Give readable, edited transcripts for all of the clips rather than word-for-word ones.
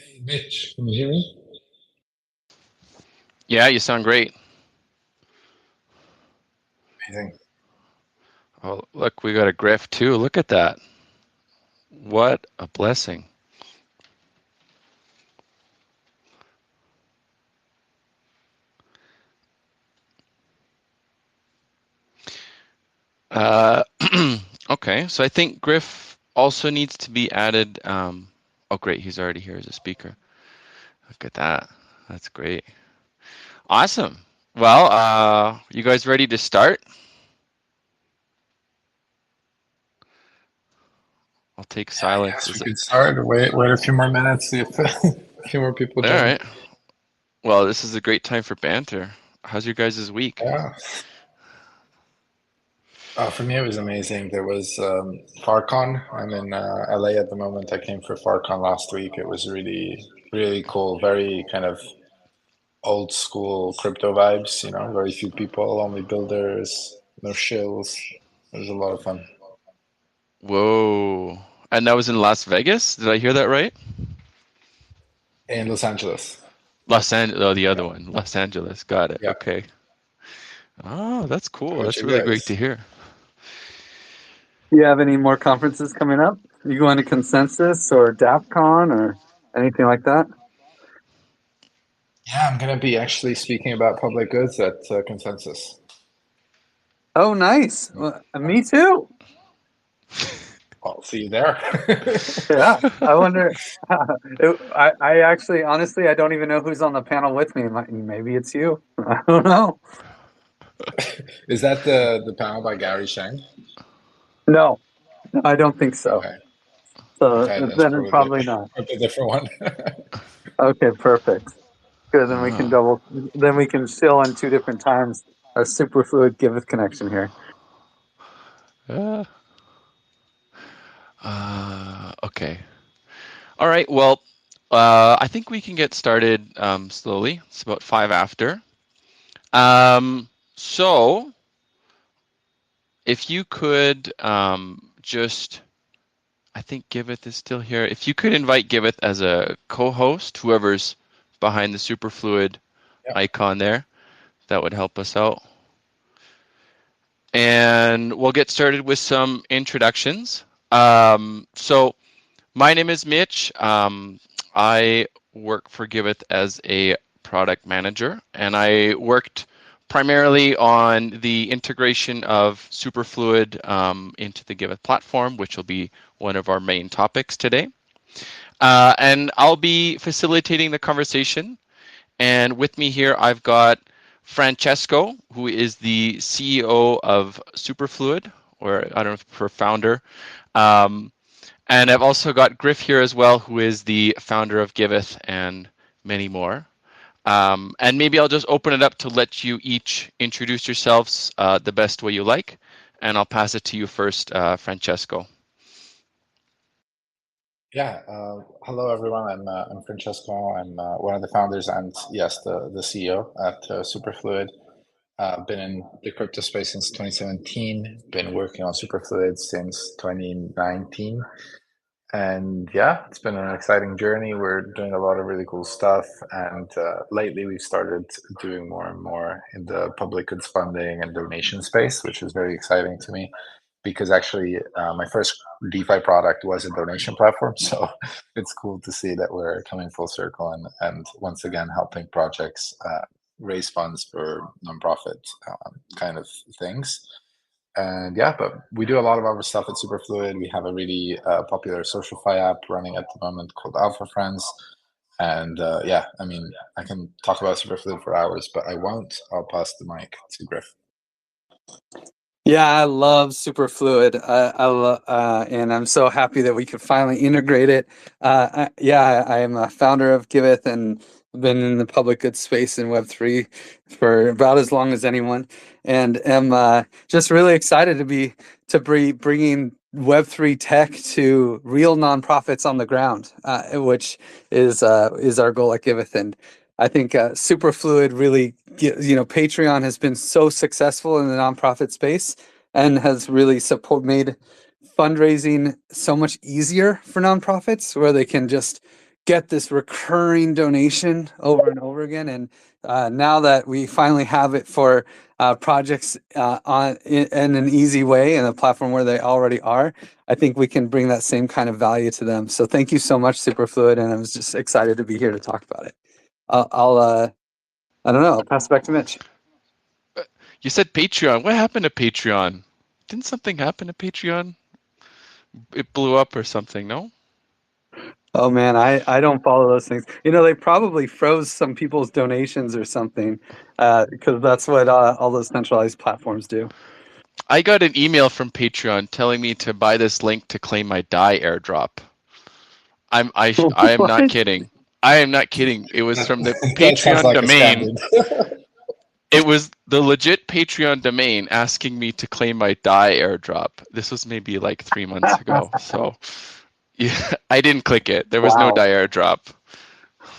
Hey, Mitch, can you hear me? Yeah, you sound great. Amazing. Oh, look, we got a Griff too. Look at that. What a blessing. Uh, okay, so I think Griff also needs to be added. Oh, great, he's already here as a speaker. Look at that. That's great. Awesome. Well, you guys ready to start? I'll take Yeah, I silence guess we as it. could start. Wait a few more minutes, see if a few more people All join. right. Well, this is a great time for banter. How's your guys' week? Yeah. For me, it was amazing. There was FarCon. I'm in LA at the moment. I came for FarCon last week. It was really cool. Very kind of old school crypto vibes, very few people, only builders, no shills. It was a lot of fun. Whoa. And that was in Las Vegas? Did I hear that right? In Los Angeles. Los Angeles, oh, the Yeah. other one, Los Angeles. Got it. Yeah. Okay. Oh, that's How cool. about That's you really great guys? to hear. Do you have any more conferences coming up? You going to Consensus or DAPCon or anything like that? Yeah, I'm going to be actually speaking about public goods at Consensus. Oh, nice. Well, me too. I'll see you there. Yeah. I wonder. I actually, honestly, I don't even know who's on the panel with me. Maybe it's you. I don't know. Is that the panel by Gary Shang? No, I don't think so. Okay. So Okay, that's then it's probably probably not. a different one. Okay, perfect. Good. Then we can Ah. double. Then we can chill on two different times. A superfluid Giveth connection here. Uh, okay. All right. Well, I think we can get started slowly. It's about 5 after. So if you could just, I think Giveth is still here. If you could invite Giveth as a co-host, whoever's behind the Superfluid Yeah. icon there, that would help us out. And we'll get started with some introductions. So my name is Mitch. I work for Giveth as a product manager, and I worked primarily on the integration of Superfluid into the Giveth platform, which will be one of our main topics today. And I'll be facilitating the conversation. And with me here, I've got Francesco, who is the CEO of Superfluid, or I don't know if for founder. Um, and I've also got Griff here as well, who is the founder of Giveth and many more. And maybe I'll just open it up to let you each introduce yourselves the best way you like. And I'll pass it to you first, Francesco. Yeah. Hello, everyone. I'm Francesco. I'm one of the founders and yes, the CEO at Superfluid. Been in the crypto space since 2017. Been working on Superfluid since 2019. And yeah, it's been an exciting journey. We're doing a lot of really cool stuff. And lately, we've started doing more and more in the public goods funding and donation space, which is very exciting to me because actually, my first DeFi product was a donation platform. So it's cool to see that we're coming full circle and once again helping projects raise funds for nonprofit kind of things. And yeah, but we do a lot of other stuff at Superfluid. We have a really popular social fi app running at the moment called Alpha Friends. And yeah, I mean, I can talk about Superfluid for hours, but I won't. I'll pass the mic to Griff. Yeah, I love Superfluid. And I'm so happy that we could finally integrate it. I am a founder of Giveth and been in the public good space in Web3 for about as long as anyone, and am just really excited to be bringing Web3 tech to real nonprofits on the ground, which is our goal at Giveth. And I think Superfluid really, Patreon has been so successful in the nonprofit space and has really made fundraising so much easier for nonprofits, where they can just get this recurring donation over and over again. And now that we finally have it for projects in an easy way in a platform where they already are, I think we can bring that same kind of value to them. So thank you so much, Superfluid, and I was just excited to be here to talk about it. I don't know, I'll pass it back to Mitch. You said Patreon. What happened to Patreon? Didn't something happen to Patreon? It blew up or something, no? Oh man, I don't follow those things. You know, they probably froze some people's donations or something, because that's what all those centralized platforms do. I got an email from Patreon telling me to buy this link to claim my DAI airdrop. I am not What? kidding. I am not kidding. It was from the That sounds Patreon like a scam, domain. dude. It was the legit Patreon domain asking me to claim my DAI airdrop. This was maybe like 3 months ago. So yeah, I didn't click it. There was no Wow. DAI airdrop.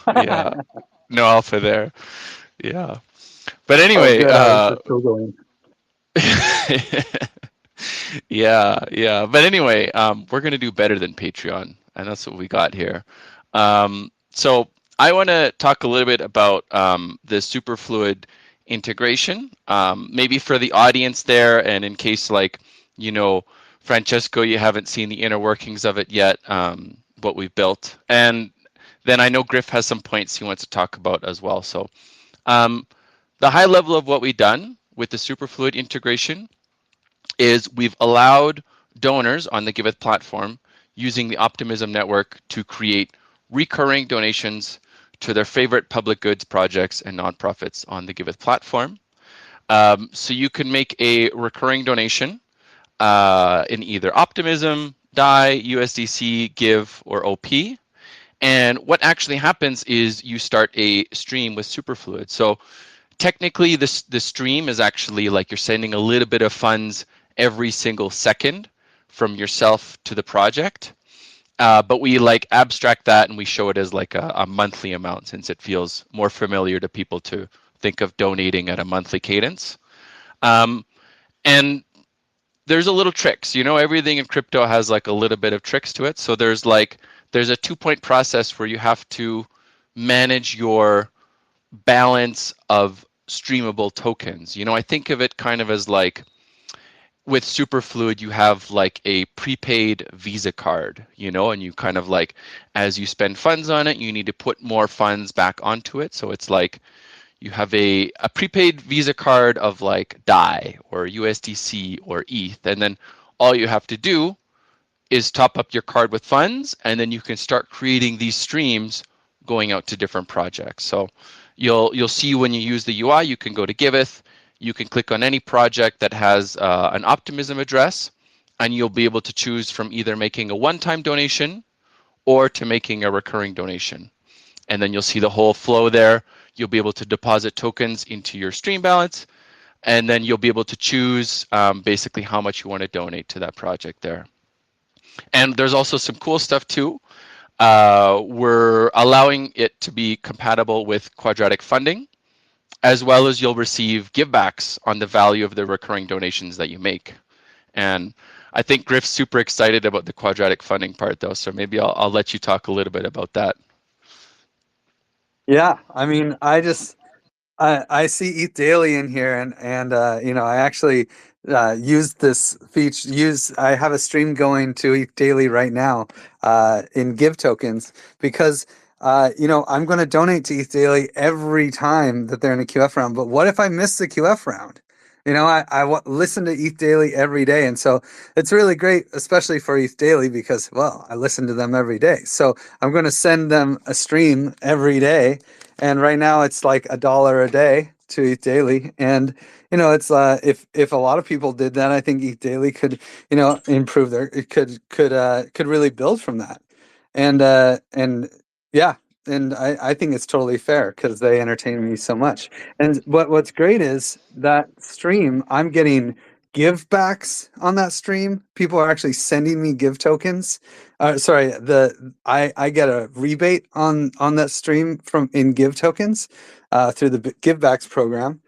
Yeah, no alpha there. Yeah. But Oh, anyway, good. I was just Googling. yeah. But anyway, we're gonna do better than Patreon, and that's what we got here. So I want to talk a little bit about the Superfluid integration, maybe for the audience there, and in case Francesco, you haven't seen the inner workings of it yet, what we've built, and then I know Griff has some points he wants to talk about as well. So the high level of what we've done with the Superfluid integration is we've allowed donors on the Giveth platform using the Optimism network to create recurring donations to their favorite public goods projects and nonprofits on the Giveth platform. So you can make a recurring donation in either Optimism, DAI, USDC, Give, or OP. And what actually happens is you start a stream with Superfluid. So technically, the stream is actually like you're sending a little bit of funds every single second from yourself to the project. But we abstract that and we show it as like a monthly amount, since it feels more familiar to people to think of donating at a monthly cadence. And there's a little tricks, everything in crypto has like a little bit of tricks to it. So there's a 2-point process where you have to manage your balance of streamable tokens. I think of it kind of as like with Superfluid, you have like a prepaid Visa card, and you kind of as you spend funds on it, you need to put more funds back onto it. So it's like you have a prepaid Visa card of like DAI or USDC or ETH, and then all you have to do is top up your card with funds, and then you can start creating these streams going out to different projects. So you'll see when you use the UI, you can go to Giveth, you can click on any project that has an Optimism address, and you'll be able to choose from either making a one-time donation or to making a recurring donation. And then you'll see the whole flow there. You'll be able to deposit tokens into your stream balance, and then you'll be able to choose basically how much you want to donate to that project there. And there's also some cool stuff too. We're allowing it to be compatible with quadratic funding, as well as you'll receive givebacks on the value of the recurring donations that you make. And I think Griff's super excited about the quadratic funding part though, so maybe I'll let you talk a little bit about that. Yeah, I mean, I see Eat Daily in here, and I actually used this feature. I have a stream going to Eat Daily right now in Give tokens because I'm going to donate to Eat Daily every time that they're in a QF round. But what if I miss the QF round? I listen to Eat Daily every day, and so it's really great, especially for Eat Daily, because I listen to them every day. So I'm going to send them a stream every day. And right now it's like $1 a day to Eat Daily, and it's if a lot of people did that, I think Eat Daily could improve it could really build from that, and yeah, and I think it's totally fair because they entertain me so much. And what's great is that stream, I'm getting give backs on that stream. People are actually sending me give tokens. Sorry, I get a rebate on that stream from in give tokens through the give backs program,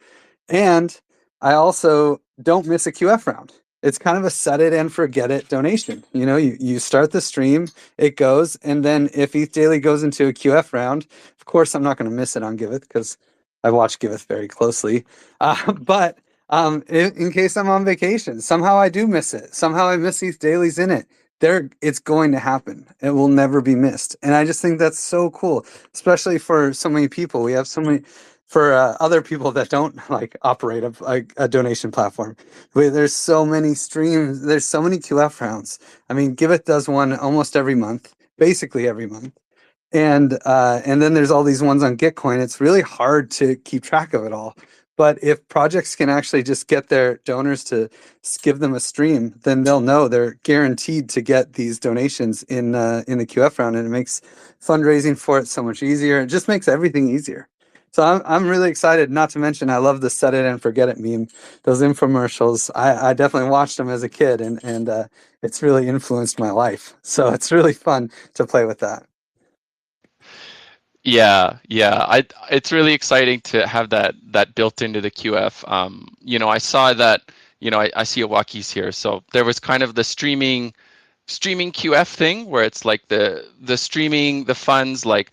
and I also don't miss a QF round. it's kind of a set it and forget it donation. You know, you start the stream, it goes, and then if ETH Daily goes into a QF round, of course I'm not going to miss it on Giveth because I watch Giveth very closely. But in case I'm on vacation, somehow I do miss it. Somehow I miss ETH Dailies in it. It's going to happen. It will never be missed, and I just think that's so cool, especially for so many people. We have so many for other people that don't like operate a donation platform. There's so many streams. There's so many QF rounds. I mean, Giveth does one almost every month, basically every month, and then there's all these ones on Gitcoin. It's really hard to keep track of it all. But if projects can actually just get their donors to give them a stream, then they'll know they're guaranteed to get these donations in the QF round, and it makes fundraising for it so much easier. It just makes everything easier. So I'm really excited. Not to mention, I love the set it and forget it meme. Those infomercials, I definitely watched them as a kid, and it's really influenced my life. So it's really fun to play with that. Yeah, yeah. It's really exciting to have that built into the QF. You know, I saw that, you know, I see Iwaki's here. So there was kind of the streaming QF thing where it's like the streaming the funds like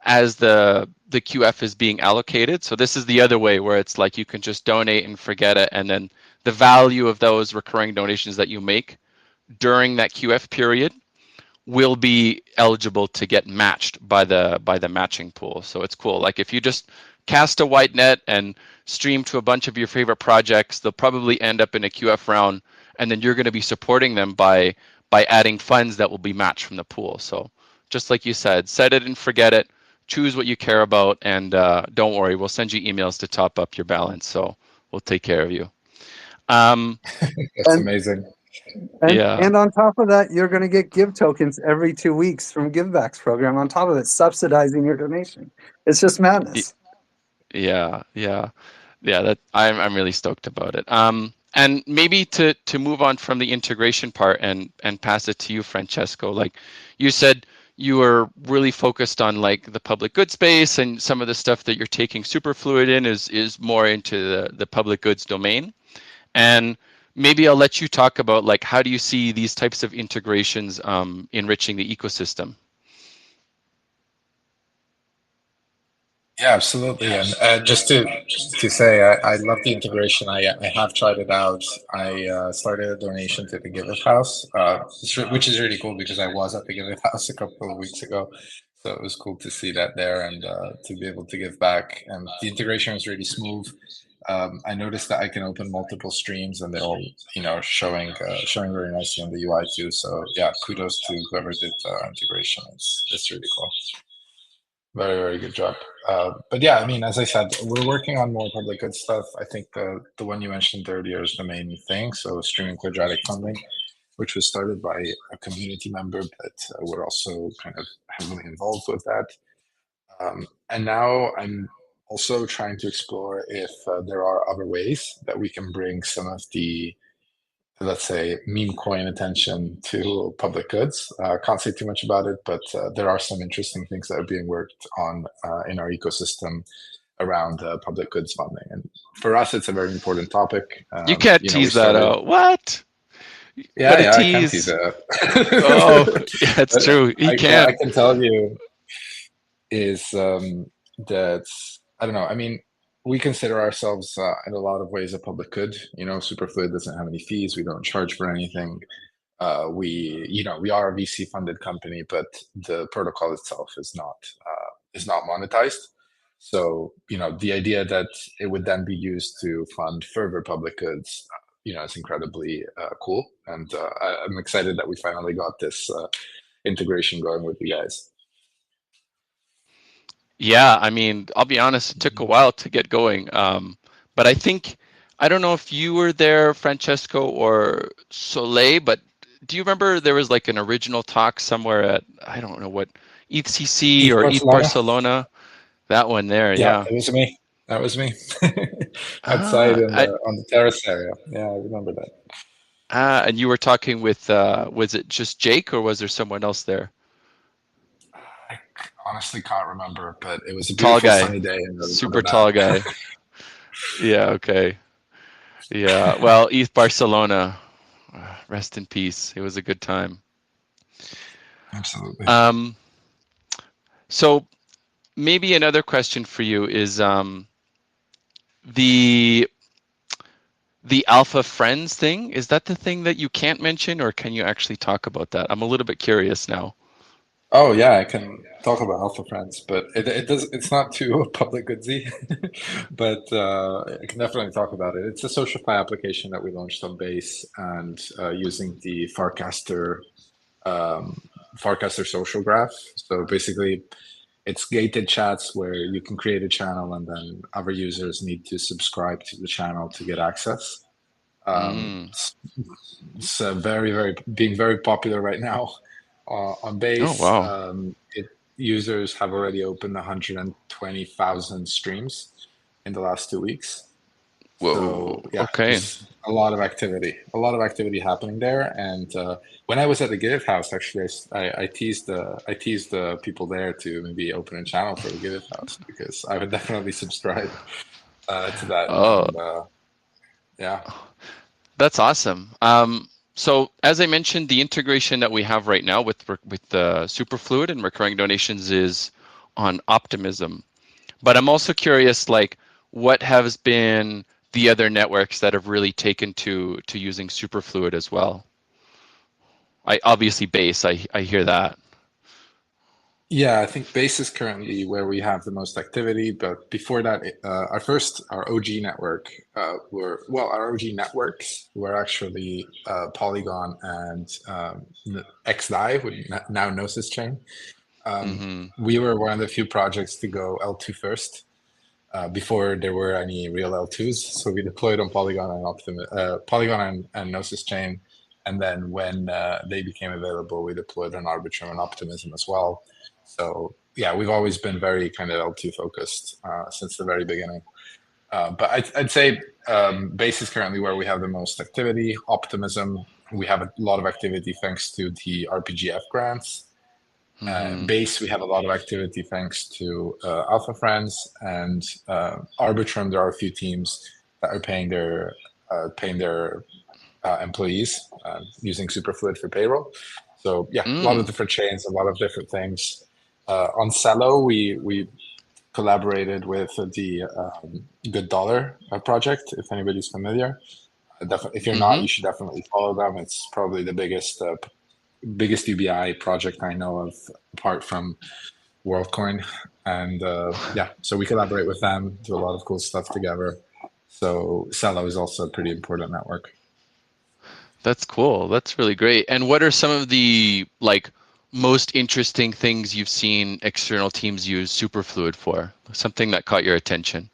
as the QF is being allocated. So this is the other way where it's like you can just donate and forget it, and then the value of those recurring donations that you make during that QF period will be eligible to get matched by the matching pool. So it's cool. Like if you just cast a white net and stream to a bunch of your favorite projects, they'll probably end up in a QF round, and then you're going to be supporting them by adding funds that will be matched from the pool. So just like you said, set it and forget it. Choose what you care about, and don't worry, we'll send you emails to top up your balance. So we'll take care of you. That's And amazing. Yeah. and on top of that, you're going to get Give tokens every 2 weeks from Givebacks program. On top of it, subsidizing your donation. It's just madness. Yeah, yeah, yeah. That I'm really stoked about it. And maybe to move on from the integration part and pass it to you, Francesco. Like you said, you are really focused on like the public good space, and some of the stuff that you're taking Superfluid in is more into the public goods domain. And maybe I'll let you talk about like how do you see these types of integrations enriching the ecosystem? Yeah, absolutely. And just to say, I love the integration. I have tried it out. I started a donation to the Giveth House, which is really cool because I was at the Giveth House a couple of weeks ago. So it was cool to see that there and to be able to give back. And the integration was really smooth. I noticed that I can open multiple streams and they're all, showing very nicely on the UI too. So yeah, kudos to whoever did the integration. It's really cool. Very, very good job. But yeah, I mean, as I said, we're working on more public good stuff. I think the one you mentioned earlier is the main thing. So streaming quadratic funding, which was started by a community member, but we're also kind of heavily involved with that. And now I'm also trying to explore if there are other ways that we can bring some of the, let's say, meme coin attention to public goods. Can't say too much about it, but there are some interesting things that are being worked on in our ecosystem around public goods funding. And for us, it's a very important topic. You can't We tease that started. out. What? You Yeah, gotta yeah, I can tease tease. it. Oh, yeah, it's But true. He what I can. can tell you is that I don't know. I mean, we consider ourselves in a lot of ways a public good. Superfluid doesn't have any fees. We don't charge for anything. We are a VC funded company, but the protocol itself is not monetized. So the idea that it would then be used to fund further public goods, is incredibly cool, and I'm excited that we finally got this integration going with you guys. Yeah, I mean, I'll be honest, it took a while to get going. But I don't know if you were there, Francesco or Soleil, but do you remember there was like an original talk somewhere at, I don't know what, ETHCC ETH or ETH Barcelona. Barcelona? That one there, Yeah, yeah. it was me. That was me. Outside Ah, on the terrace area. Yeah, I remember that. and you were talking with, was it just Jake or was there someone else there? I honestly can't remember, but it was a Tall beautiful guy, sunny day, and I remember super that. tall guy. Yeah, okay. Yeah, well, ETH Barcelona. Rest in peace. It was a good time. Absolutely. So maybe another question for you is the Alpha Friends thing. Is that the thing that you can't mention, or can you actually talk about that? I'm a little bit curious now. Oh yeah, I can talk about Alpha Friends, but it's not too public goodsy. But I can definitely talk about it. It's a SocialFi application that we launched on Base and using the um, Farcaster social graph. So basically, it's gated chats where you can create a channel and then other users need to subscribe to the channel to get access. Mm. It's being very popular right now on Oh, Base. wow. Users have already opened 120,000 streams in the last 2 weeks. Whoa. So yeah, Okay. there's a lot of activity happening there. And when I was at the Giveth house, actually, I teased the people there to maybe open a channel for the Giveth house because I would definitely subscribe to that. Oh, And yeah. that's awesome. So as I mentioned, the integration that we have right now with Superfluid and recurring donations is on Optimism. But I'm also curious, like, what has been the other networks that have really taken to using Superfluid as well? I obviously Base. I hear that. Yeah, I think Base is currently where we have the most activity, but before that, our OG network our OG networks were actually Polygon and XDAI, now Gnosis Chain. Mm-hmm. We were one of the few projects to go L2 first, before there were any real L2s. So we deployed on Polygon and Gnosis Chain, and then when they became available, we deployed on Arbitrum and Optimism as well. So yeah, we've always been very kind of L2 focused since the very beginning. But I'd say Base is currently where we have the most activity. Optimism, we have a lot of activity thanks to the RPGF grants. Mm-hmm. Base, we have a lot of activity thanks to Alpha Friends and Arbitrum. There are a few teams that are paying their employees using Superfluid for payroll. So yeah, a lot of Mm. different chains, a lot of different things. On Cello, we collaborated with the Good Dollar project. If anybody's familiar, if you're not, Mm-hmm. you should definitely follow them. It's probably the biggest UBI project I know of, apart from WorldCoin. And yeah, so we collaborate with them, do a lot of cool stuff together. So Cello is also a pretty important network. That's cool. That's really great. And what are some of the like most interesting things you've seen external teams use Superfluid for? Something that caught your attention?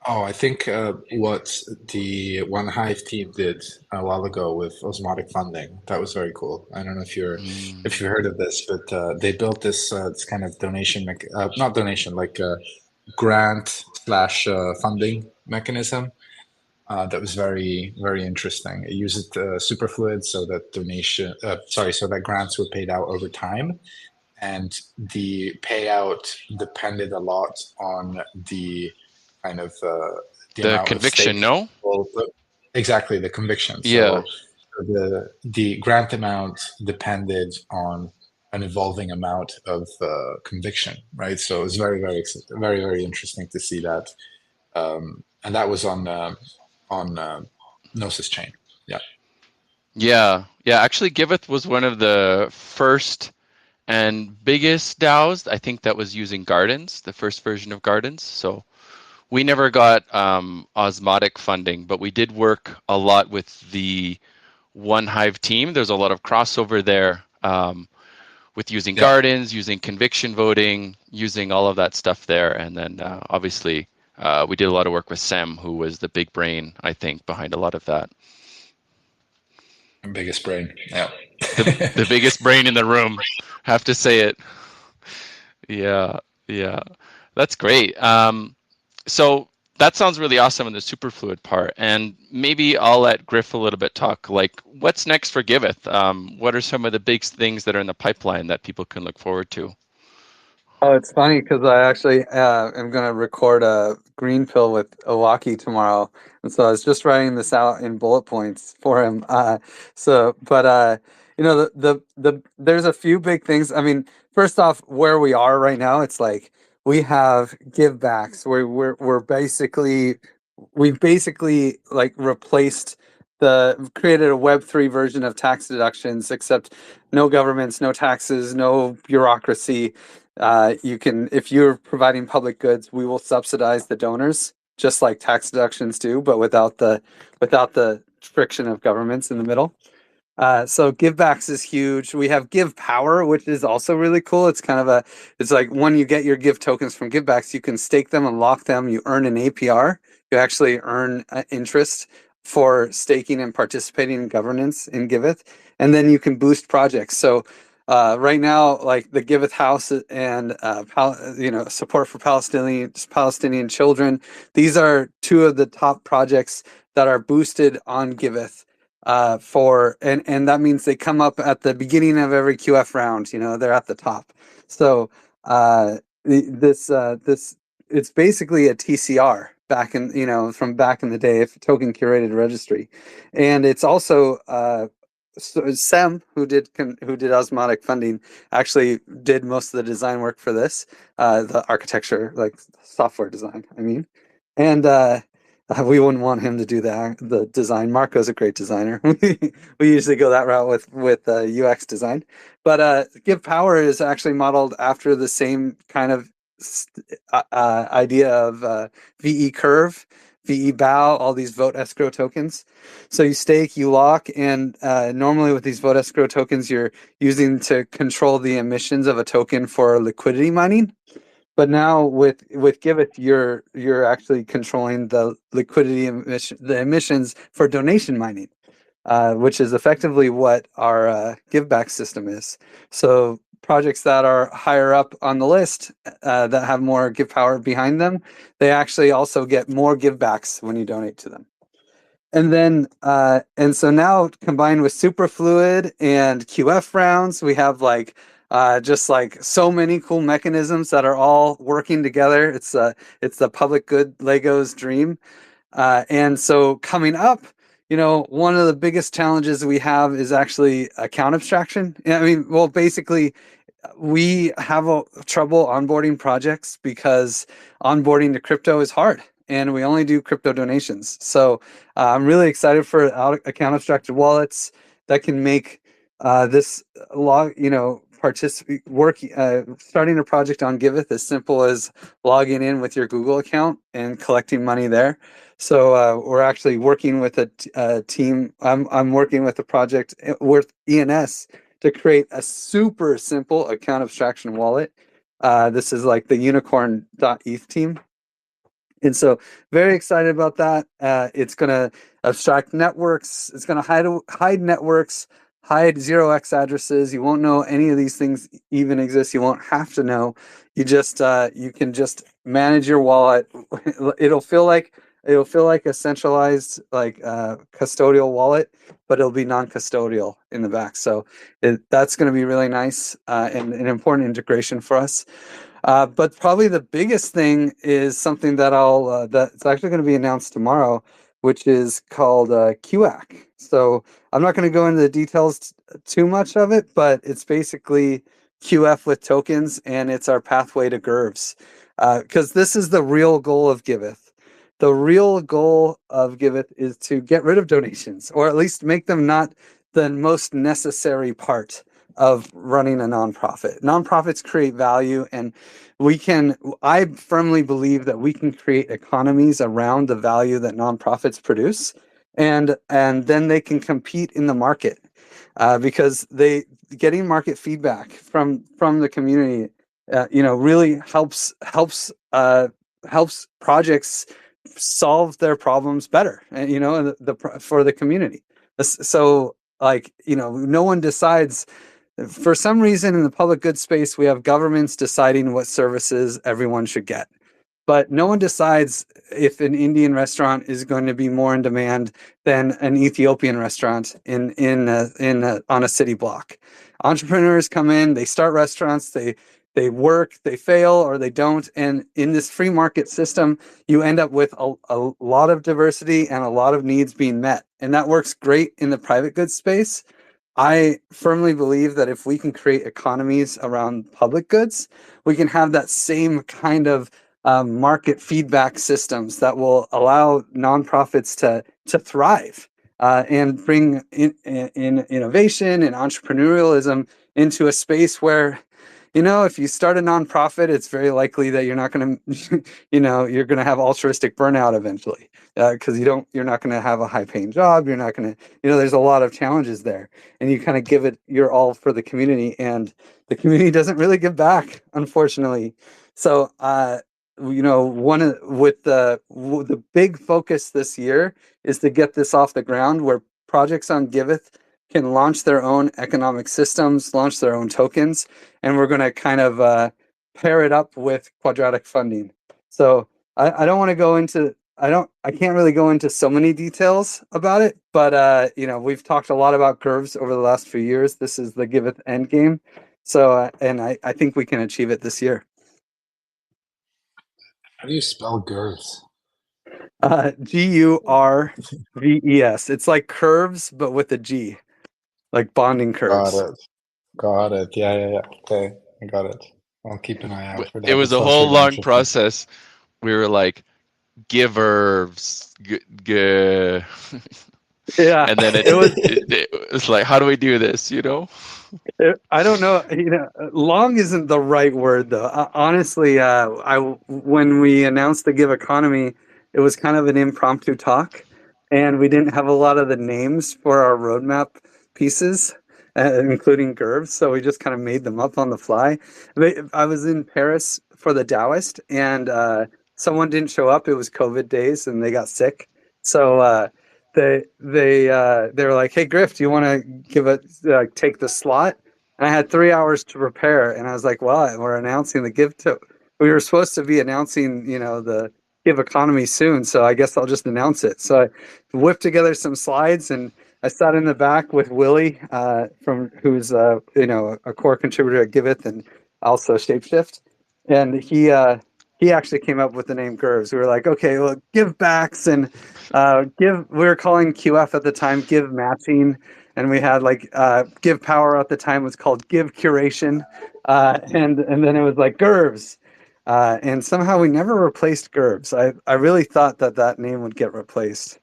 Oh, I think what the One Hive team did a while ago with osmotic funding, that was very cool. I don't know Mm. if you heard of this, but they built this kind of not donation, like grant slash funding mechanism that was very interesting. It used Superfluid so that so that grants were paid out over time, and the payout depended a lot on the kind of the The amount of conviction, stake. no? Well, exactly, the conviction. Yeah. So the grant amount depended on an evolving amount of conviction, right? So it was very interesting to see that, and that was on Gnosis chain. Yeah. Yeah. Yeah. Actually, Giveth was one of the first and biggest DAOs, I think, that was using Gardens, the first version of Gardens. So we never got osmotic funding, but we did work a lot with the One Hive team. There's a lot of crossover there with using Yeah. Gardens, using conviction voting, using all of that stuff there. And then obviously we did a lot of work with Sem, who was the big brain, I think, behind a lot of that. Biggest brain. Yeah. The biggest brain in the room, have to say it. Yeah, yeah, that's great. So that sounds really awesome in the superfluid part, and maybe I'll let Griff a little bit talk. Like, what's next for Giveth? What are some of the big things that are in the pipeline that people can look forward to? Oh, it's funny because I actually am going to record a green pill with Owaki tomorrow, and so I was just writing this out in bullet points for him. You know, there's a few big things. I mean, first off, where we are right now, it's like we have give backs. We've basically like replaced created a Web3 version of tax deductions, except no governments, no taxes, no bureaucracy. You can, if you're providing public goods, we will subsidize the donors, just like tax deductions do, but without the friction of governments in the middle. So givebacks is huge. We have give power, which is also really cool. It's like when you get your give tokens from givebacks, you can stake them and lock them. You earn an APR. You actually earn interest for staking and participating in governance in Giveth, and then you can boost projects. So right now, like the Giveth House and support for Palestinian children, these are two of the top projects that are boosted on Giveth and that means they come up at the beginning of every QF round. You know, they're at the top. So this it's basically a TCR back in from back in the day, if token curated registry, and it's also so Sem, who did osmotic funding, actually did most of the design work for this, the architecture, like software design. I mean, and we wouldn't want him to do the design. Marco's a great designer. We usually go that route with UX design, but Give Power is actually modeled after the same kind of idea of VE Curve, VE Bow, all these vote escrow tokens. So you stake, you lock, and normally with these vote escrow tokens, you're using to control the emissions of a token for liquidity mining. But now with Giveth, you're actually controlling the the emissions for donation mining, which is effectively what our giveback system is. So projects that are higher up on the list that have more give power behind them, they actually also get more givebacks when you donate to them. And so now combined with Superfluid and QF rounds, we have just like so many cool mechanisms that are all working together. It's the public good Lego's dream. And so coming up, one of the biggest challenges we have is actually account abstraction. I mean, well, basically, we have trouble onboarding projects because onboarding to crypto is hard, and we only do crypto donations. So I'm really excited for account abstracted wallets that can make this log, starting a project on Giveth as simple as logging in with your Google account and collecting money there. So we're actually working with a team. I'm working with a project with ENS to create a super simple account abstraction wallet. This is like the unicorn.eth team. And so very excited about that. It's going to abstract networks. It's going to hide networks, hide 0x addresses. You won't know any of these things even exist. You won't have to know. You can just manage your wallet. It'll feel like a centralized custodial wallet, but it'll be non-custodial in the back. So that's going to be really nice and an important integration for us. But probably the biggest thing is something that's actually going to be announced tomorrow, which is called QAC. So I'm not going to go into the details too much of it, but it's basically QF with tokens, and it's our pathway to GERVs. Because this is the real goal of Giveth. The real goal of Giveth is to get rid of donations, or at least make them not the most necessary part of running a nonprofit. Nonprofits create value, and I firmly believe that we can create economies around the value that nonprofits produce, and then they can compete in the market because getting market feedback from the community, really helps projects solve their problems better, and for the community. So no one decides. For some reason, in the public good space, we have governments deciding what services everyone should get. But no one decides if an Indian restaurant is going to be more in demand than an Ethiopian restaurant on a city block. Entrepreneurs come in, they start restaurants, they they work, they fail, or they don't. And in this free market system, you end up with a lot of diversity and a lot of needs being met. And that works great in the private goods space. I firmly believe that if we can create economies around public goods, we can have that same kind of market feedback systems that will allow nonprofits to thrive and bring in innovation and entrepreneurialism into a space where, if you start a nonprofit, it's very likely that you're not going to, you're going to have altruistic burnout eventually, because you're not going to have a high paying job. You're not going to, there's a lot of challenges there, and you kind of give it your all for the community, and the community doesn't really give back, unfortunately. So, with the big focus this year is to get this off the ground, where projects on Giveth can launch their own economic systems, launch their own tokens, and we're going to kind of pair it up with quadratic funding. So I don't want to go into, I can't really go into so many details about it, but we've talked a lot about curves over the last few years. This is the Giveth end game. So, and I think we can achieve it this year. How do you spell girth? GURVES. It's like curves, but with a G, like bonding curves. Got it. Yeah. Okay, I got it. I'll keep an eye out for that. It was a whole long process. We were like, givers, yeah, and then it was like, how do we do this? I don't know. Long isn't the right word, though. Honestly, when we announced the Give economy, it was kind of an impromptu talk, and we didn't have a lot of the names for our roadmap pieces, including GURVs. So we just kind of made them up on the fly. I was in Paris for the Taoist, and someone didn't show up. It was COVID days, and they got sick. So they were like, "Hey, Griff, do you want to take the slot?" And I had 3 hours to prepare, and I was like, "Well, we're announcing the Give to. We were supposed to be announcing, the Give economy soon, so I guess I'll just announce it." So I whipped together some slides, and I sat in the back with Willie, who's a core contributor at Giveth and also Shapeshift, and he actually came up with the name GURVs. We were like, okay, well, give backs and we were calling QF at the time give matching, and we had give power at the time was called give curation, and then it was like GURVs, and somehow we never replaced GURVs. I really thought that name would get replaced,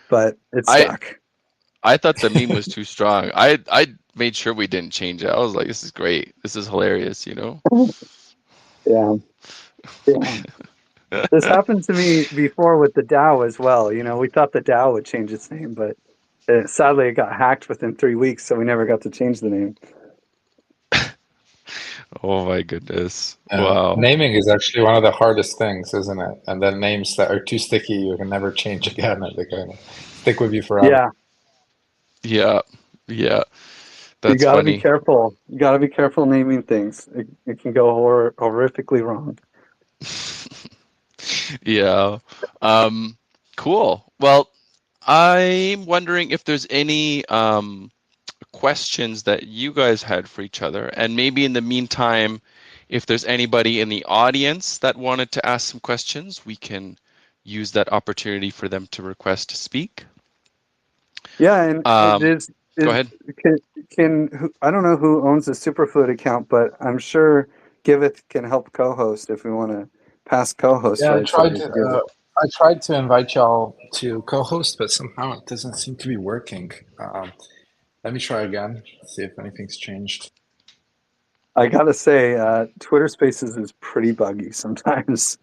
but it stuck. I thought the meme was too strong. I made sure we didn't change it. I was like, this is great. This is hilarious, Yeah. This happened to me before with the DAO as well. We thought the DAO would change its name, but sadly it got hacked within 3 weeks, so we never got to change the name. Oh my goodness. Wow. Naming is actually one of the hardest things, isn't it? And then names that are too sticky, you can never change again. They kind of stick with you forever. Yeah. You got to be careful. You got to be careful naming things. It can go horrifically wrong. Yeah. Cool. Well, I'm wondering if there's any questions that you guys had for each other, and maybe in the meantime, if there's anybody in the audience that wanted to ask some questions, we can use that opportunity for them to request to speak. Yeah, and go ahead. I don't know who owns the Superfluid account, but I'm sure Giveth can help co-host if we want to pass co-host. Yeah, I tried to invite y'all to co-host, but somehow it doesn't seem to be working. Let me try again, see if anything's changed. I gotta say, Twitter Spaces is pretty buggy sometimes.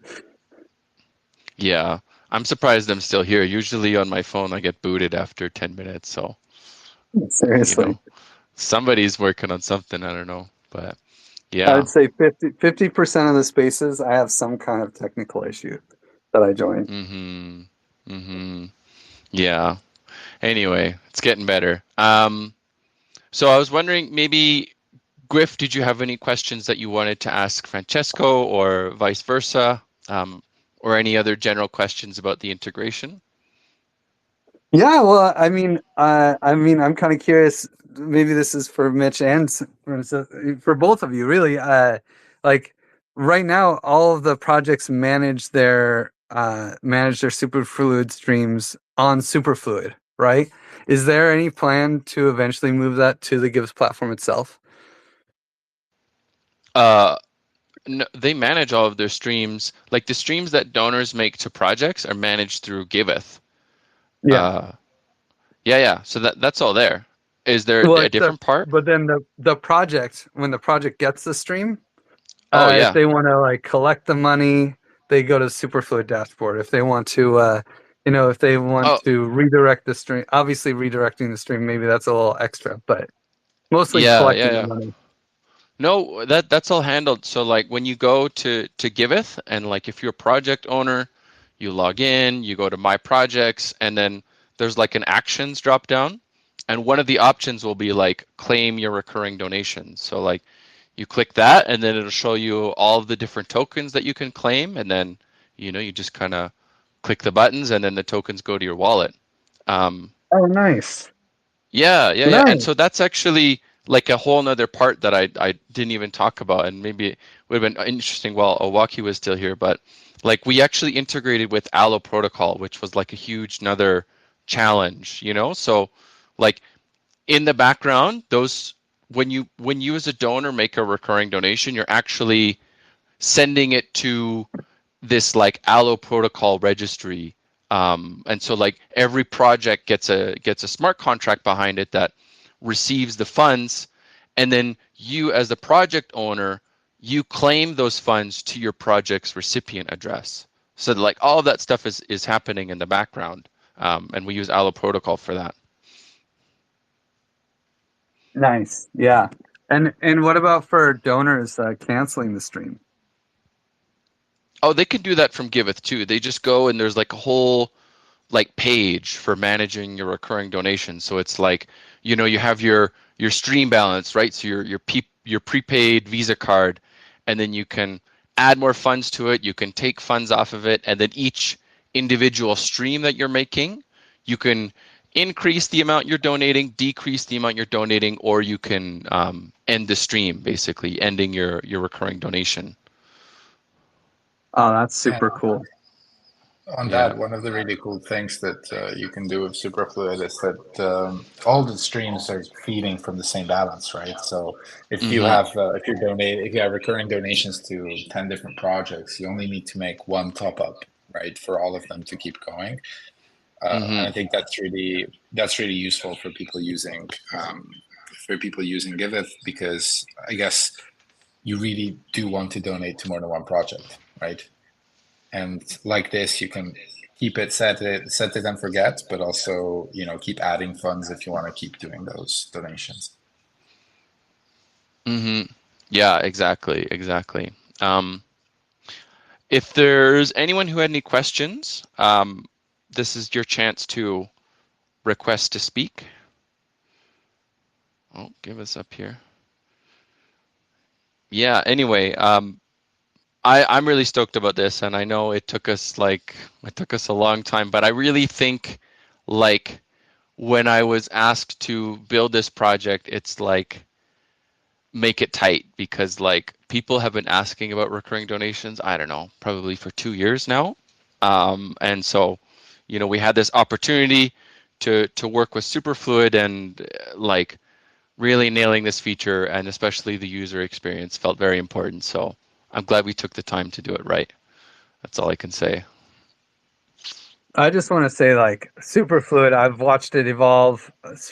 Yeah, I'm surprised I'm still here. Usually on my phone, I get booted after 10 minutes. So seriously, somebody's working on something. I don't know, but yeah, I would say 50% of the spaces I have some kind of technical issue that I join. Yeah. Anyway, it's getting better. So I was wondering, maybe Griff, did you have any questions that you wanted to ask Francesco, or vice versa, or any other general questions about the integration? Yeah, well, I'm kind of curious. Maybe this is for Mitch and for both of you, really. like right now, all of the projects manage their Superfluid streams on Superfluid, right? Is there any plan to eventually move that to the Giveth platform itself? Uh, no, they manage all of their streams. Like the streams that donors make to projects are managed through Giveth. Yeah. Uh, yeah. So that's all there. Is there Well, a different part? but then the project, when the project gets the stream, Oh if yeah. they want to like collect the money, they go to Superfluid dashboard. If they want to, if they want Oh to redirect the stream, obviously redirecting the stream, maybe that's a little extra, but mostly collecting the yeah. money. No, that's all handled. So like when you go to Giveth and like if you're a project owner, you log in, you go to My Projects, and then there's like an actions drop down, and one of the options will be like claim your recurring donations. So like you click that, and then it'll show you all of the different tokens that you can claim, and then you just kind of click the buttons, and then the tokens go to your wallet. Um, Oh, nice. yeah. And Nice. so that's actually like a whole nother part that I didn't even talk about, and maybe it would have been interesting while Owaki was still here. But like we actually integrated with Allo Protocol, which was like a huge another challenge. So like in the background, those when you as a donor make a recurring donation, you're actually sending it to this like Allo protocol registry. And so like every project gets a smart contract behind it that receives the funds, and then you as the project owner, you claim those funds to your project's recipient address. So like all of that stuff is happening in the background, and we use Allo protocol for that. Nice. Yeah. And what about for donors canceling the stream? Oh, they can do that from Giveth too. They just go and there's like a whole like page for managing your recurring donations. So it's like, you have your stream balance, right? So your prepaid Visa card, and then you can add more funds to it. You can take funds off of it, and then each individual stream that you're making, you can increase the amount you're donating, decrease the amount you're donating, or you can end the stream, basically ending your recurring donation. Oh, that's And super cool. on Yeah. that, one of the really cool things that you can do with Superfluid is that all the streams are feeding from the same balance, right? So Mm-hmm. if you have recurring donations to 10 different projects, you only need to make one top up, right, for all of them to keep going. And Mm-hmm. I think that's really useful for people using Giveth, because I guess you really do want to donate to more than one project, right? And like this, you can set it and forget, but also keep adding funds if you want to keep doing those donations. Mm-hmm. Yeah, exactly. If there's anyone who had any questions, this is your chance to request to speak. Oh, give us up here. Yeah, anyway, I'm really stoked about this, and I know it took us a long time, but I really think like when I was asked to build this project, it's like make it tight, because like people have been asking about recurring donations, I don't know, probably for 2 years now. And so, we had this opportunity to work with Superfluid, and like really nailing this feature, and especially the user experience felt very important. So I'm glad we took the time to do it right. That's all I can say. I just want to say, like, Superfluid, I've watched it evolve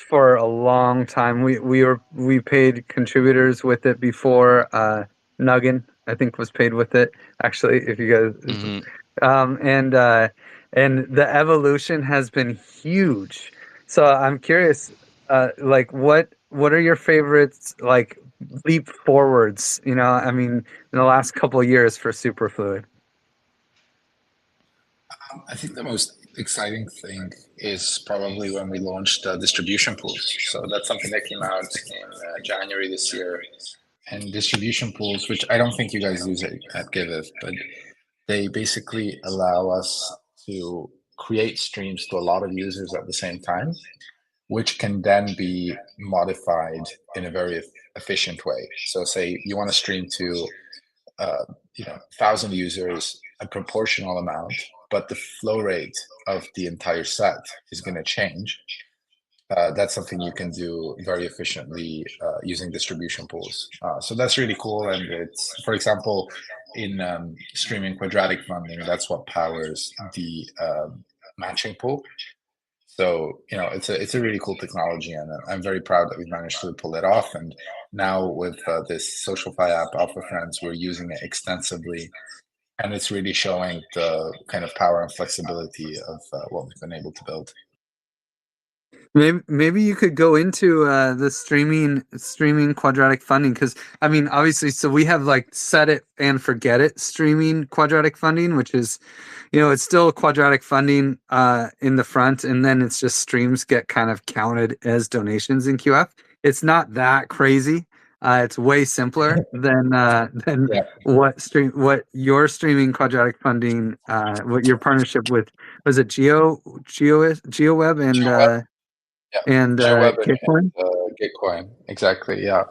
for a long time. We paid contributors with it before. Nuggin, I think, was paid with it. Actually, if you guys, Hmm. um, and uh, and the evolution has been huge. So I'm curious, like, what are your favorites, like, leap forwards? I mean, in the last couple of years for Superfluid. I think the most exciting thing is probably when we launched distribution pools. So that's something that came out in January this year. And distribution pools, which I don't think you guys use it at Giveth, but they basically allow us to create streams to a lot of users at the same time, which can then be modified in a very efficient way. So say you want to stream to 1,000 users, a proportional amount, but the flow rate of the entire set is going to change. That's something you can do very efficiently using distribution pools. So that's really cool. And it's, for example, in streaming quadratic funding, that's what powers the matching pool. So, it's a really cool technology, and I'm very proud that we managed to pull it off. And now with this SocialFi app, Alpha Friends, we're using it extensively, and it's really showing the kind of power and flexibility of what we've been able to build. Maybe you could go into the streaming quadratic funding, because I mean, obviously, so we have like set it and forget it streaming quadratic funding, which is, it's still quadratic funding in the front, and then it's just streams get kind of counted as donations in QF. It's not that crazy. It's way simpler than Yeah. what your streaming quadratic funding, what your partnership with, was it GeoWeb and GeoWeb, yeah. GeoWeb Gitcoin? and Gitcoin, exactly. Yeah.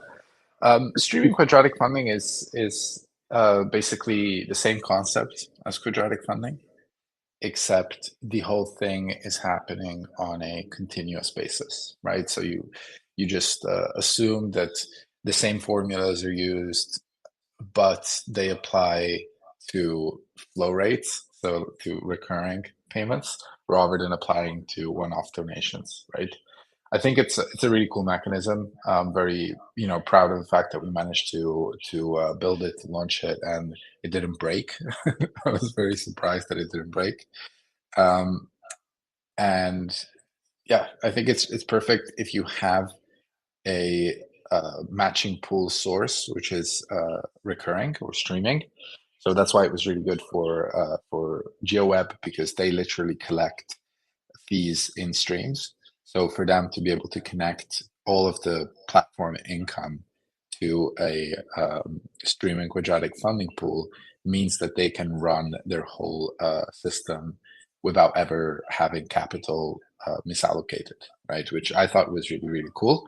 Streaming quadratic funding is basically the same concept as quadratic funding, except the whole thing is happening on a continuous basis, right? So you just assume that the same formulas are used, but they apply to flow rates, so to recurring payments, rather than applying to one-off donations, right? I think it's a really cool mechanism. I'm very proud of the fact that we managed to build it, launch it, and it didn't break. I was very surprised that it didn't break. Um, and yeah, I think it's perfect if you have a matching pool source, which is recurring or streaming. So that's why it was really good for GeoWeb, because they literally collect fees in streams. So for them to be able to connect all of the platform income to a streaming quadratic funding pool means that they can run their whole system without ever having capital misallocated, right? Which I thought was really, really cool.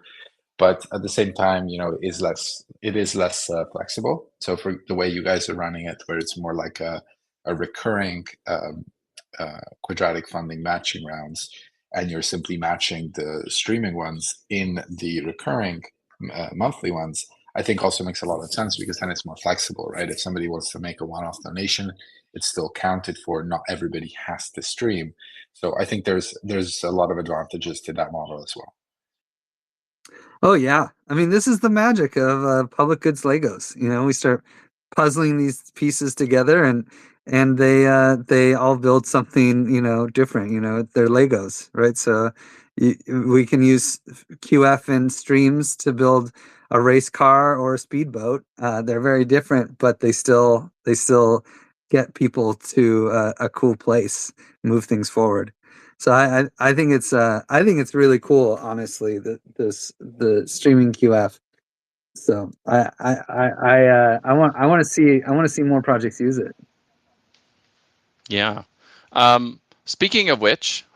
But at the same time, it is less flexible. So for the way you guys are running it, where it's more like a recurring quadratic funding matching rounds, and you're simply matching the streaming ones in the recurring monthly ones, I think also makes a lot of sense, because then it's more flexible, right? If somebody wants to make a one-off donation, it's still counted for. Not everybody has to stream. So I think there's a lot of advantages to that model as well. Oh yeah, I mean, this is the magic of public goods Legos. We start puzzling these pieces together, and they all build something different. They're Legos, right? So we can use QF and streams to build a race car or a speedboat. They're very different, but they still get people to a cool place, move things forward. So I think it's really cool, honestly, the streaming QF. So I want to see more projects use it. Yeah. Speaking of which,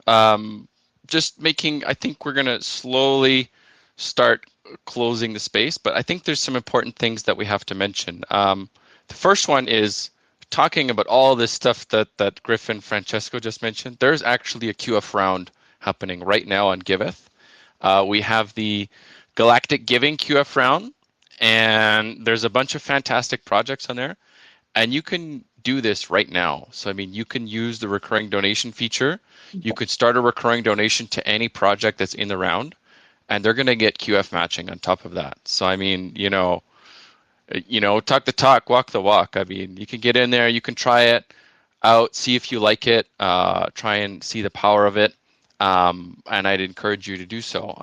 just making, I think we're going to slowly start closing the space, but I think there's some important things that we have to mention. The first one is talking about all this stuff that Griffin Francesco just mentioned. There's actually a QF round happening right now on Giveth. We have the Galactic Giving QF round, and there's a bunch of fantastic projects on there. And you can do this right now. So, I mean, you can use the recurring donation feature. You could start a recurring donation to any project that's in the round, and they're going to get QF matching on top of that. So, I mean, talk the talk, walk the walk. I mean, you can get in there, you can try it out, see if you like it, try and see the power of it. And I'd encourage you to do so.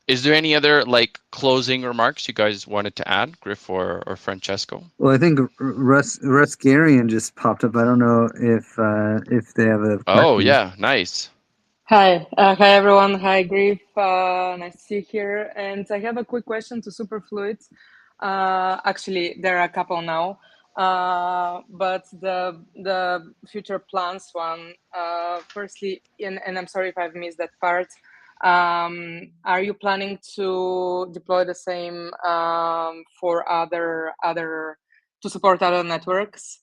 Is there any other closing remarks you guys wanted to add, Griff or Francesco? Well, I think Russ Garian just popped up. I don't know if they have a question. Oh yeah, nice. Hi everyone. Hi Griff. Nice to see you here. And I have a quick question to Superfluid. Actually, there are a couple now, but the future plans one. Firstly, and I'm sorry if I've missed that part. Are you planning to deploy the same for other to support other networks?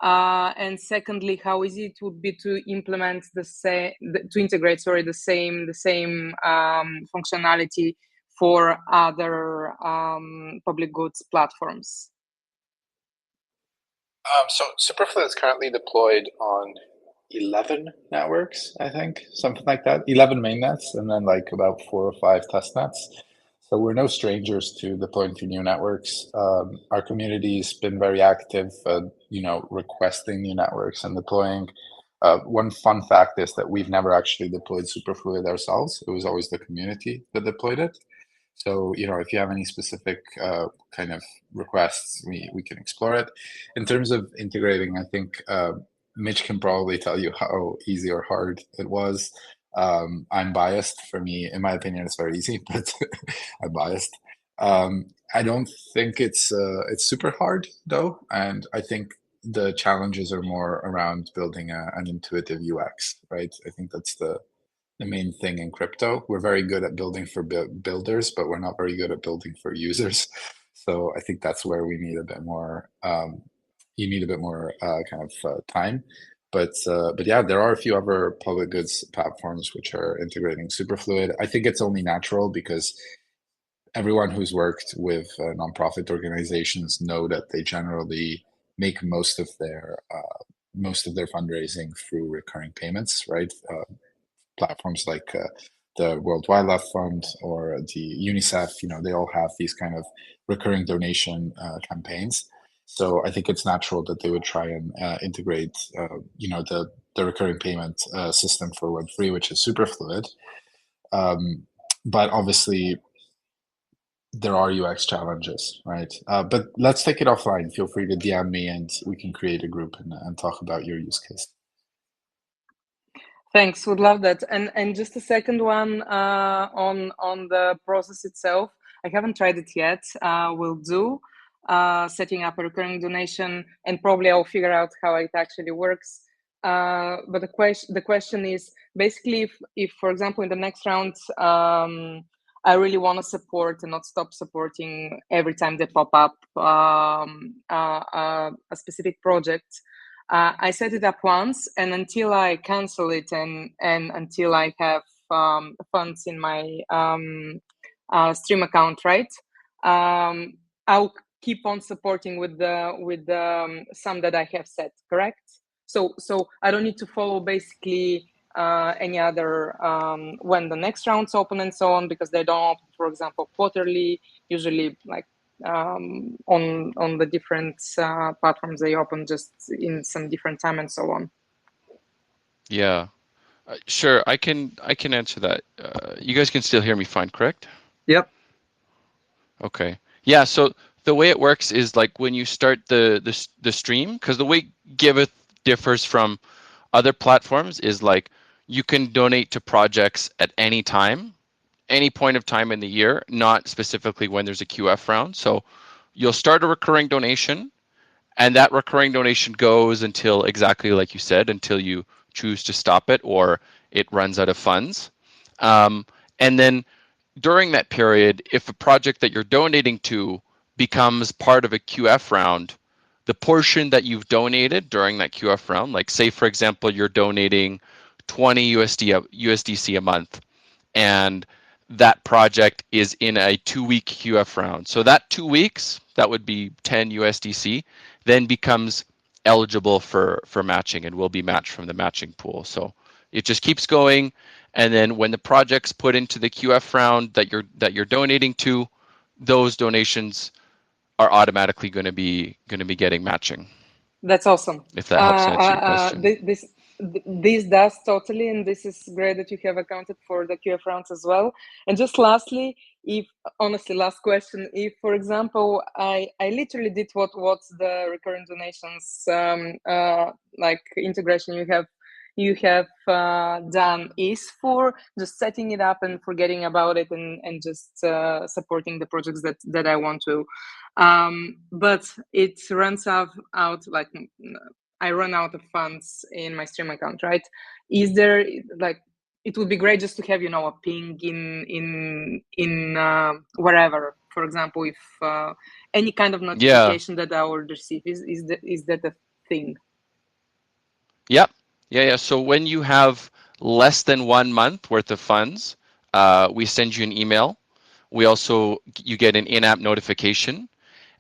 And secondly, how easy it would be to implement to integrate, the same functionality for other public goods platforms? So Superfluid is currently deployed on 11 networks, I think, something like that. 11 mainnets, and then like about 4 or 5 test nets. So we're no strangers to deploying to new networks. Our community's been very active, requesting new networks and deploying. One fun fact is that we've never actually deployed Superfluid ourselves. It was always the community that deployed it. So, if you have any specific kind of requests, we can explore it. In terms of integrating, I think Mitch can probably tell you how easy or hard it was. I'm biased. For me, in my opinion, it's very easy, but I'm biased. I don't think it's super hard though, and I think the challenges are more around building an intuitive UX, right? I think that's the main thing in crypto. We're very good at building for builders, but we're not very good at building for users. So I think that's where we need a bit more. You need a bit more kind of time. But yeah, there are a few other public goods platforms which are integrating Superfluid. I think it's only natural because everyone who's worked with nonprofit organizations know that they generally make most of their fundraising through recurring payments, right? Platforms like the World Wildlife Fund or the UNICEF, they all have these kind of recurring donation campaigns. So I think it's natural that they would try and integrate, the recurring payment system for Web3, which is Superfluid. But obviously, there are UX challenges, right? But let's take it offline. Feel free to DM me, and we can create a group and talk about your use case. Thanks, would love that. And just a second one on the process itself. I haven't tried it yet. Will do. Setting up a recurring donation, and probably I'll figure out how it actually works. But the question is basically if for example in the next round I really want to support and not stop supporting every time they pop up a specific project. I set it up once, and until I cancel it and until I have funds in my stream account, right? I'll keep on supporting with the sum that I have set, correct? So I don't need to follow basically any other when the next round's open and so on, because they don't open, for example, quarterly. Usually, like on the different platforms, they open just in some different time and so on. Yeah, sure. I can answer that. You guys can still hear me fine, correct? Yep. Okay. Yeah. So the way it works is like when you start the stream, because the way Giveth differs from other platforms is like you can donate to projects at any time, any point of time in the year, not specifically when there's a QF round. So you'll start a recurring donation, and that recurring donation goes until exactly like you said, until you choose to stop it or it runs out of funds. And then during that period, if a project that you're donating to becomes part of a QF round, the portion that you've donated during that QF round, like say for example, you're donating 20 USDC a month, and that project is in a 2-week QF round. So that 2 weeks, that would be 10 USDC, then becomes eligible for matching and will be matched from the matching pool. So it just keeps going, and then when the project's put into the QF round that you're donating to, those donations are automatically going to be getting matching. That's awesome. If that helps answer your question. This does totally, and this is great that you have accounted for the QF rounds as well. And just lastly, last question, if for example I literally did what the recurrent donations like integration you have done is for, just setting it up and forgetting about it and just supporting the projects that I want to, but it runs out like I run out of funds in my stream account, right? Is there like it would be great just to have, you know, a ping in wherever. For example, if any kind of notification that I would receive, is that a thing? Yep. Yeah. So when you have less than 1 month worth of funds, we send you an email. You get an in-app notification.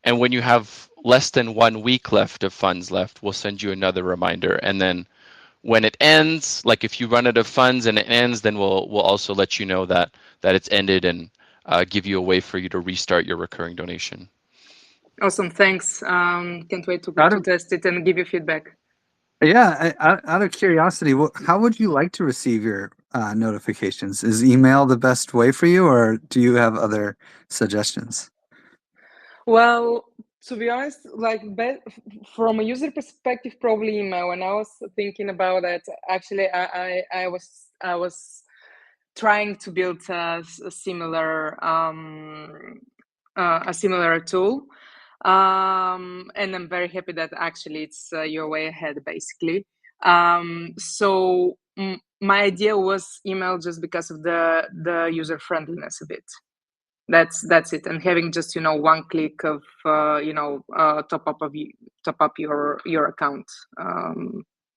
And when you have less than 1 week left of funds left, we'll send you another reminder. And then when it ends, like if you run out of funds and it ends, then we'll also let you know that it's ended and give you a way for you to restart your recurring donation. Awesome, thanks. Can't wait to test it and give you feedback. Yeah, out of curiosity, how would you like to receive your notifications? Is email the best way for you, or do you have other suggestions? Well, to be honest, like from a user perspective, probably email. When I was thinking about that, actually, I was trying to build a similar tool, and I'm very happy that actually it's your way ahead, basically. So my idea was email just because of the user friendliness of it. That's it, and having just, you know, one click of top up your account,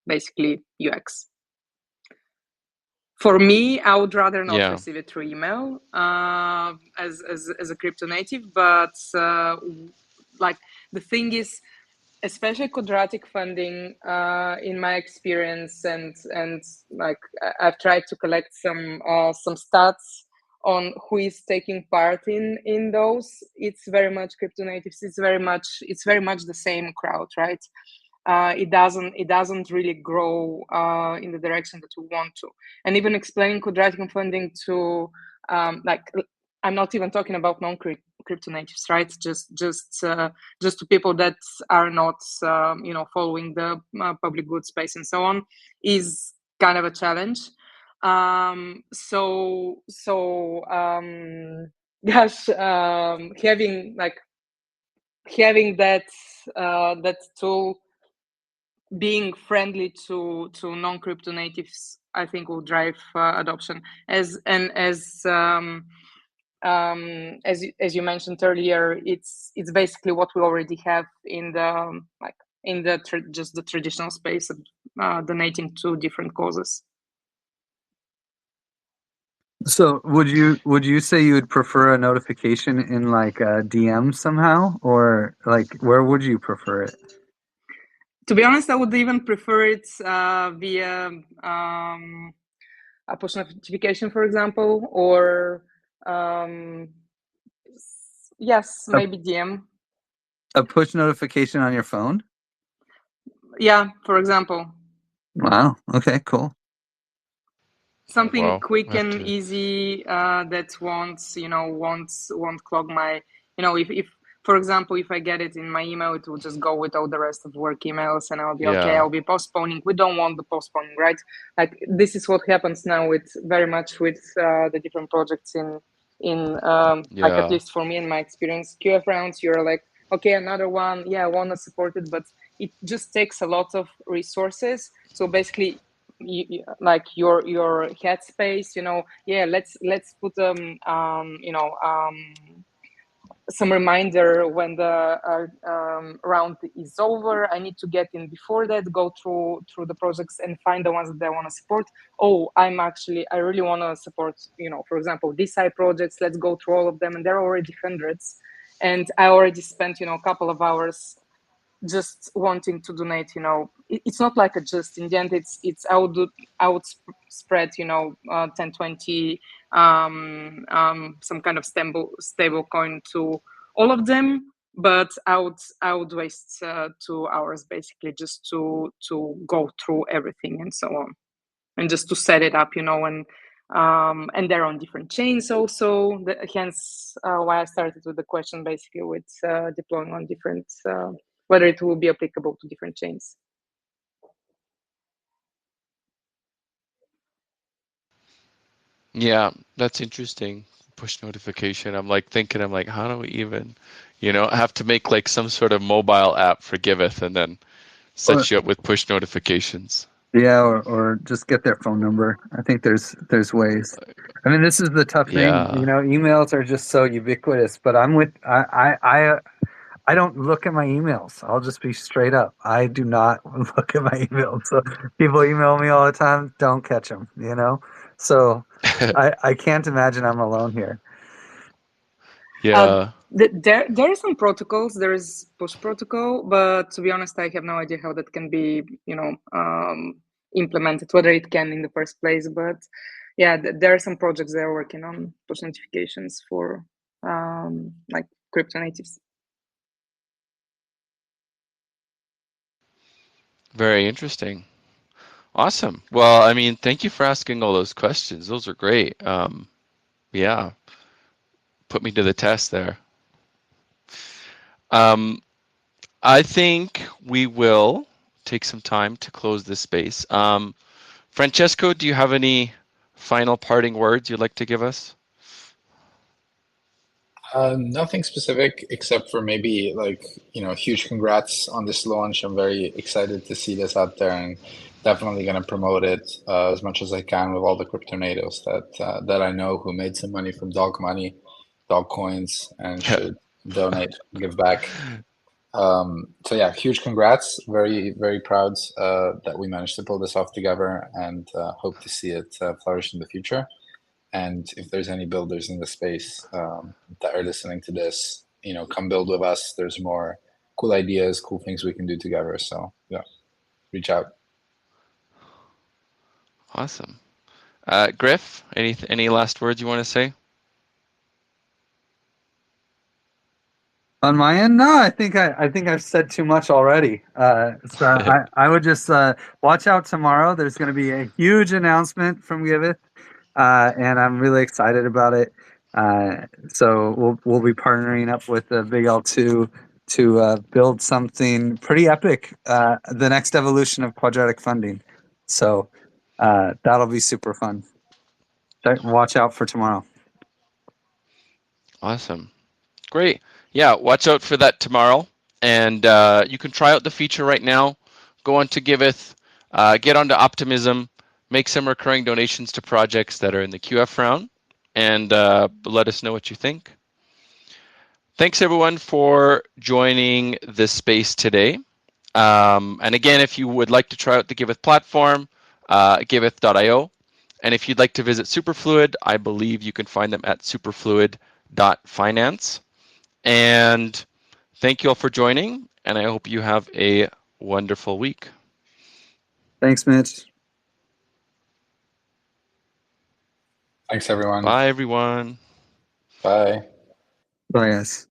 basically UX. For me, I would rather not receive it through email as a crypto native, but like the thing is, especially quadratic funding, in my experience, and like I've tried to collect some stats on who is taking part in those. It's very much crypto natives. It's very much the same crowd, right? It doesn't really grow in the direction that we want to. And even explaining quadratic funding to like, I'm not even talking about non-crypto natives, right? Just to people that are not following the public good space and so on, is kind of a challenge. Gosh, having that tool being friendly to non-crypto natives, I think will drive adoption. As you mentioned earlier, it's basically what we already have in the just the traditional space of donating to different causes. So would you say you would prefer a notification in like a DM somehow, or like where would you prefer it? To be honest, I would even prefer it via a push notification, for example, or yes, maybe DM. A push notification on your phone? Yeah, for example. Wow. Okay, cool. Something quick and easy that won't clog my, if for example, if I get it in my email, it will just go with all the rest of work emails, and I'll be okay. I'll be postponing. We don't want the postponing, right? Like this is what happens now with the different projects in like, at least for me in my experience, QF rounds. You're like, okay, another one. Yeah, I want to support it, but it just takes a lot of resources. So basically, like your headspace, let's put some reminder when the round is over. I need to get in before that, go through the projects and find the ones that I want to support. I really want to support, for example, DeSci projects. Let's go through all of them, and there are already hundreds, and I already spent a couple of hours just wanting to donate. It's not like a just, in the end, it's I would spread 10, 20 some kind of stable coin to all of them, but I would waste 2 hours basically just to go through everything and so on, and just to set it up, and they're on different chains also. Hence why I started with the question, basically, with deploying on different whether it will be applicable to different chains. Yeah, that's interesting. Push notification. I'm like, how do we even, have to make like some sort of mobile app for Giveth and then set you up with push notifications. Yeah, or just get their phone number. I think there's ways. I mean, this is the tough thing. Yeah. Emails are just so ubiquitous. But I don't look at my emails. I'll just be straight up. I do not look at my emails. So people email me all the time. Don't catch them. So I can't imagine I'm alone here. Yeah. There are some protocols. There is push protocol, but to be honest, I have no idea how that can be, implemented. Whether it can in the first place, but yeah, there are some projects that are working on push notifications for like crypto natives. Very interesting. Awesome. Well, I mean, thank you for asking all those questions. Those are great. Yeah, put me to the test there. I think we will take some time to close this space. Francesco, do you have any final parting words you'd like to give us? Nothing specific except for maybe huge congrats on this launch. I'm very excited to see this out there and definitely going to promote it as much as I can with all the crypto natives that I know who made some money from dog money, dog coins, and should donate, give back. So yeah, huge congrats. Very, very proud that we managed to pull this off together and hope to see it flourish in the future. And if there's any builders in the space that are listening to this, come build with us. There's more cool ideas, cool things we can do together. So yeah, reach out. Awesome. Griff, any last words you want to say? On my end, no, I think I've said too much already. So I would just watch out tomorrow. There's going to be a huge announcement from Giveth, and I'm really excited about it. So we'll be partnering up with the Big L2 to build something pretty epic. The next evolution of quadratic funding. So that'll be super fun. Watch out for tomorrow. Awesome. Great. Yeah, watch out for that tomorrow. And you can try out the feature right now. Go on to Giveth, get onto Optimism, make some recurring donations to projects that are in the QF round, and let us know what you think. Thanks, everyone, for joining this space today. And again, if you would like to try out the Giveth platform, giveth.io. And if you'd like to visit Superfluid, I believe you can find them at superfluid.finance. And thank you all for joining, and I hope you have a wonderful week. Thanks, Mitch. Thanks, everyone. Bye, everyone. Bye. Bye, guys.